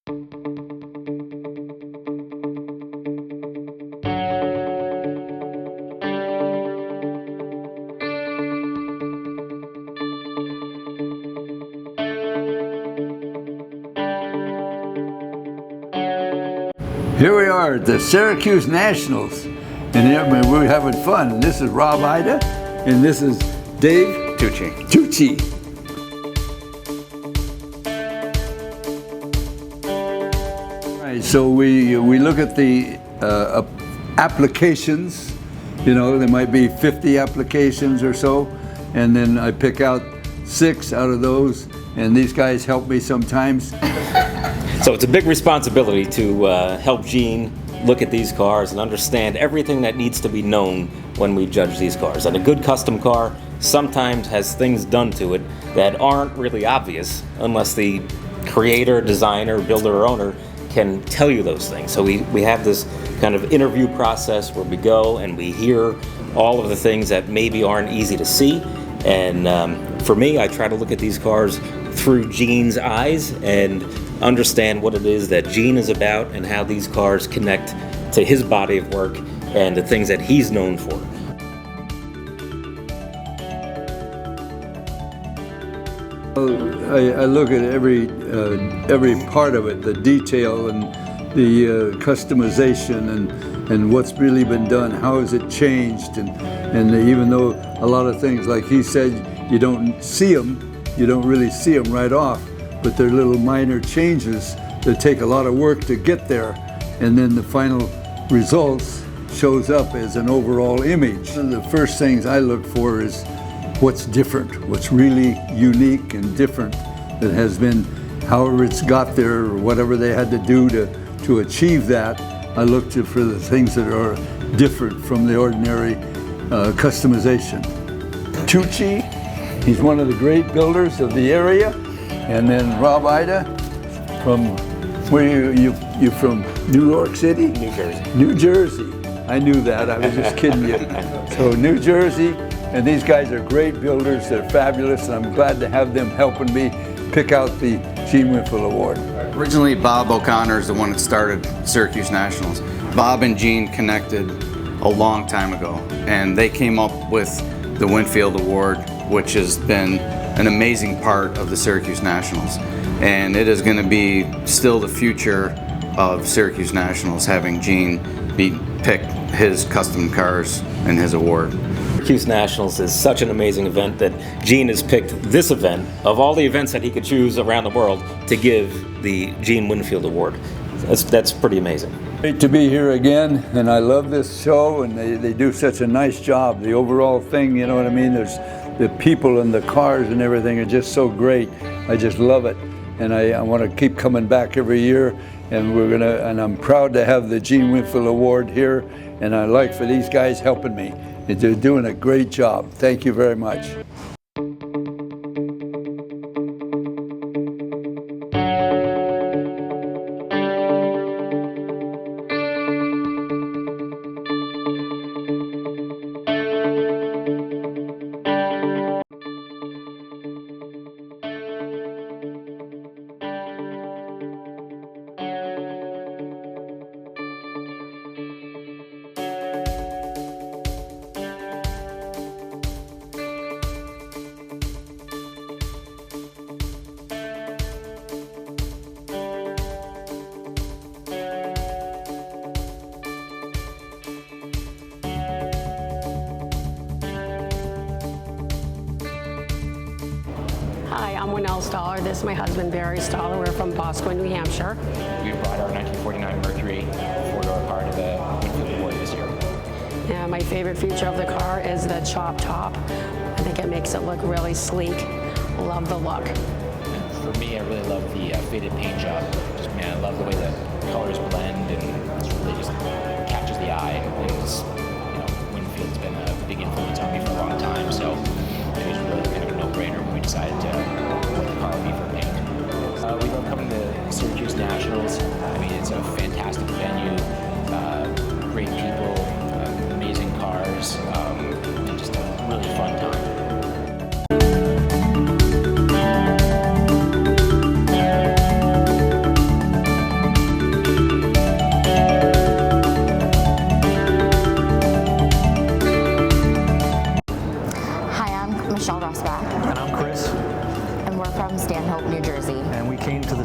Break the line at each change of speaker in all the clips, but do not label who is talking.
Here we are at the Syracuse Nationals, and we're having fun. And this is Rob Ida, and this is Dave Tucci. All right, so we look at the applications. You know, there might be 50 applications or so, and then I pick out 6 out of those, and these guys help me sometimes.
So it's a big responsibility to help Gene look at these cars and understand everything that needs to be known when we judge these cars. And a good custom car sometimes has things done to it that aren't really obvious unless the creator, designer, builder, or owner can tell you those things. So we have this kind of interview process where we go and we hear all of the things that maybe aren't easy to see. And for me, I try to look at these cars through Gene's eyes and understand what it is that Gene is about and how these cars connect to his body of work and the things that he's known for.
I look at every part of it, the detail and the customization and what's really been done, how has it changed, and even though a lot of things, like he said, you don't see them, you don't really see them right off, but they're little minor changes that take a lot of work to get there, and then the final results shows up as an overall image. One of the first things I look for is what's different, what's really unique and different that has been, however it's got there or whatever they had to do to achieve that. I look for the things that are different from the ordinary customization. Tucci, he's one of the great builders of the area. And then Rob Ida, from where you from? New York City?
New Jersey.
New Jersey. I knew that. I was just kidding you. So New Jersey, and these guys are great builders. They're fabulous, and I'm glad to have them helping me pick out the Gene Winfield Award.
Originally, Bob O'Connor is the one that started Syracuse Nationals. Bob and Gene connected a long time ago, and they came up with the Winfield Award, which has been an amazing part of the Syracuse Nationals. And it is going to be still the future of Syracuse Nationals, having Gene pick his custom cars and his award.
Syracuse Nationals is such an amazing event that Gene has picked this event, of all the events that he could choose around the world, to give the Gene Winfield Award. That's pretty amazing.
Great to be here again, and I love this show, and they do such a nice job. The overall thing, you know what I mean? There's the people and the cars and everything are just so great. I just love it, and I want to keep coming back every year. And I'm proud to have the Gene Winfield Award here, and I like for these guys helping me. They're doing a great job. Thank you very much.
Hi, I'm Winnell Stoller. This is my husband, Barry Stoller. We're from Bosquen, New Hampshire.
We brought our 1949 Mercury four-door car to the Winfield Award this year.
Yeah, my favorite feature of the car is the chop top. I think it makes it look really sleek. Love the look.
For me, I really love the faded paint job. Just, man, I love the way the colors blend, and it's really just catches the eye. And it's, Winfield's been a big influence on me for a long time, so it was really kind of a no-brainer when we decided what the car would be for paint. We love coming to Syracuse Nationals. I mean, it's a fantastic venue, great people, amazing cars, and just a really fun time.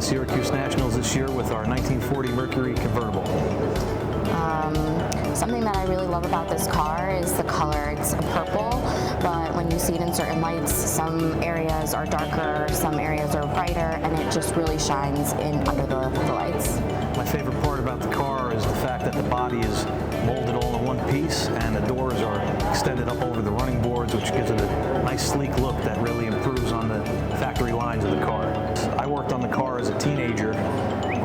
Syracuse Nationals this year with our 1940 Mercury convertible.
Something that I really love about this car is the color. It's a purple, but when you see it in certain lights, some areas are darker, some areas are brighter, and it just really shines in under the lights.
My favorite part about the car is the fact that the body is molded all in one piece and the doors are extended up over the running boards, which gives it a nice sleek look that really improves on the factory lines of the car. I worked on the car as a teenager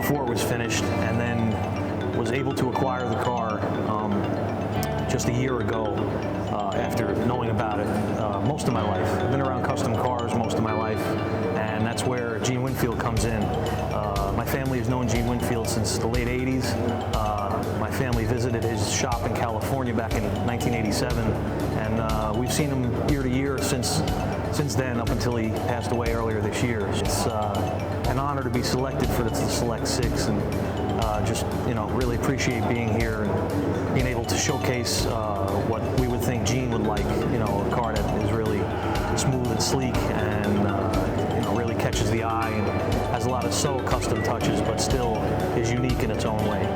before it was finished, and then was able to acquire the car just a year ago after knowing about it most of my life. I've been around custom cars most of my life, and that's where Gene Winfield comes in. My family has known Gene Winfield since the late 80s. My family visited his shop in California back in 1987, and we've seen him year to year since then, up until he passed away earlier this year. It's an honor to be selected for the Select Six, and just really appreciate being here and being able to showcase what we would think Gene would like. A car that is really smooth and sleek, and really catches the eye and has a lot of subtle custom touches, but still is unique in its own way.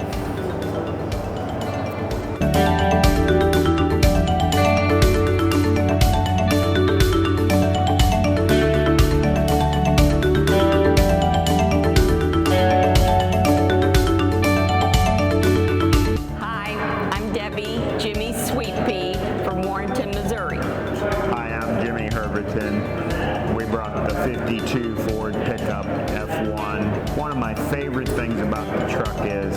We brought the 52 Ford pickup F1. One of my favorite things about the truck is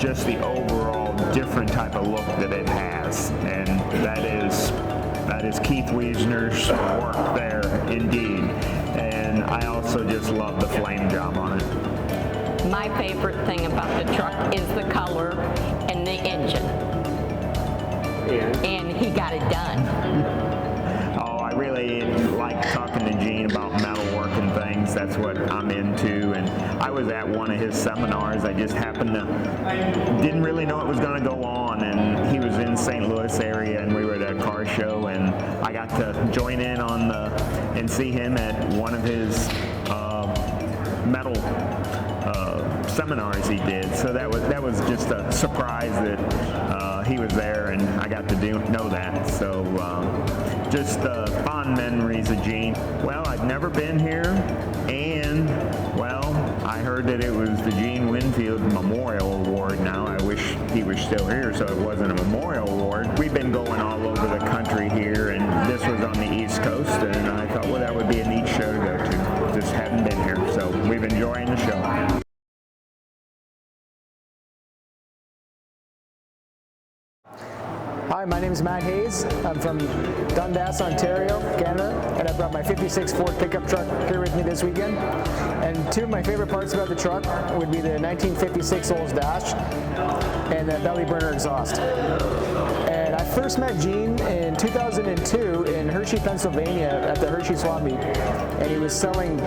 just the overall different type of look that it has, and that is Keith Wiesner's work there indeed. And I also just love the flame job on it.
My favorite thing about the truck is the color and the engine. And he got it done.
I really like talking to Gene about metalwork and things. That's what I'm into. And I was at one of his seminars. I just didn't really know it was going to go on. And he was in St. Louis area, and we were at a car show, and I got to join in and see him at one of his metal seminars he did. So that was just a surprise that he was there, and I got to know that. So just fond memories of Gene. Well, I've never been here, and well, I heard that it was the Gene Winfield Memorial Award. Now I wish he was still here so it wasn't a memorial award. We've been going all over the country here, and this was on the East Coast, and I thought, well, that would be a neat show to go to. Just haven't been here, so we've been enjoying the show.
Hi, my name is Matt Hayes. I'm from Dundas, Ontario, Canada, and I brought my 56 Ford pickup truck here with me this weekend. And two of my favorite parts about the truck would be the 1956 Olds dash and the belly burner exhaust. And I first met Gene in 2002 in Hershey, Pennsylvania at the Hershey Swap Meet. And he was selling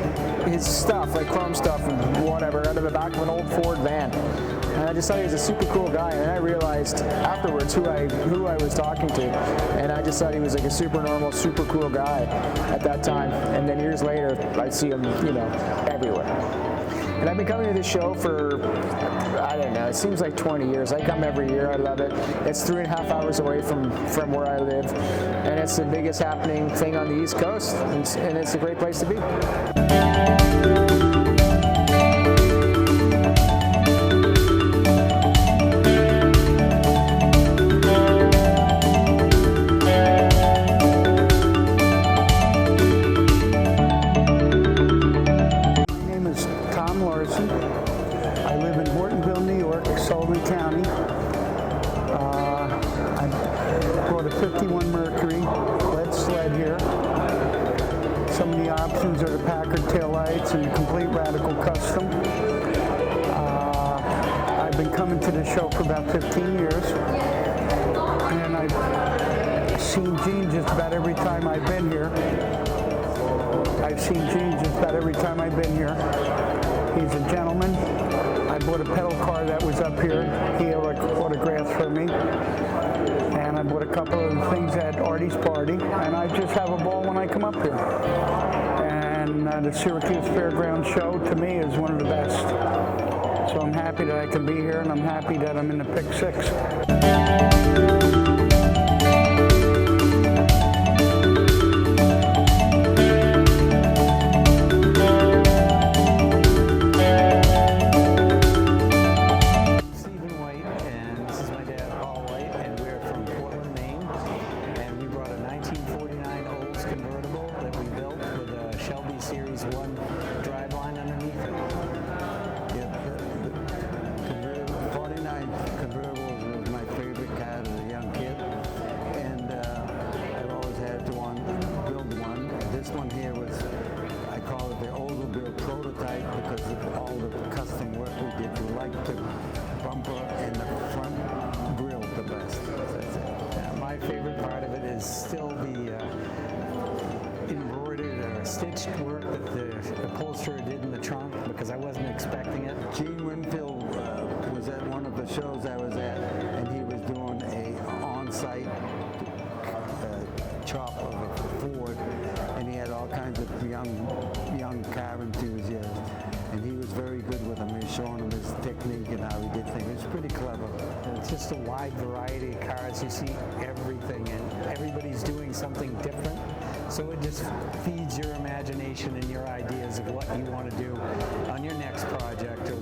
his stuff, like chrome stuff and whatever, out of the back of an old Ford van. And I just thought he was a super cool guy, and then I realized afterwards who I was talking to, and I just thought he was like a super normal, super cool guy at that time. And then years later, I'd see him, everywhere. And I've been coming to this show for, I don't know, it seems like 20 years. I come every year, I love it. It's 3.5 hours away from where I live, and it's the biggest happening thing on the East Coast, and it's a great place to be.
I live in Hortonville, New York, Sullivan County. I brought a 51 Mercury lead sled here. Some of the options are the Packard taillights and complete radical custom. I've been coming to the show for about 15 years, and I've seen Gene just about every time I've been here. He's a gentleman. I bought a pedal car that was up here. He autographed for me. And I bought a couple of things at Artie's party. And I just have a ball when I come up here. And the Syracuse Fairground show, to me, is one of the best. So I'm happy that I can be here, and I'm happy that I'm in the pick 6.
Series 1 driveline underneath it.
Yeah, the 49 convertible was my favorite car as a young kid, and I've always had to build one. This one here was, I call it the Oldsmobile prototype because of all the custom work we did. We liked the bumper and the front grille the best. That's it.
My favorite part of it is still the embroidered or stitched work that the upholsterer did in the trunk, because I wasn't expecting it.
Gene Winfield was at one of the shows I was at, and he was doing a on-site chop of a Ford, and he had all kinds of young car enthusiasts, and he was very good with them. He was showing them his technique and how he did things. It was pretty clever.
It's just a wide variety of cars. You see everything, and everybody's doing something different. So it just feeds your imagination and your ideas of what you want to do on your next project or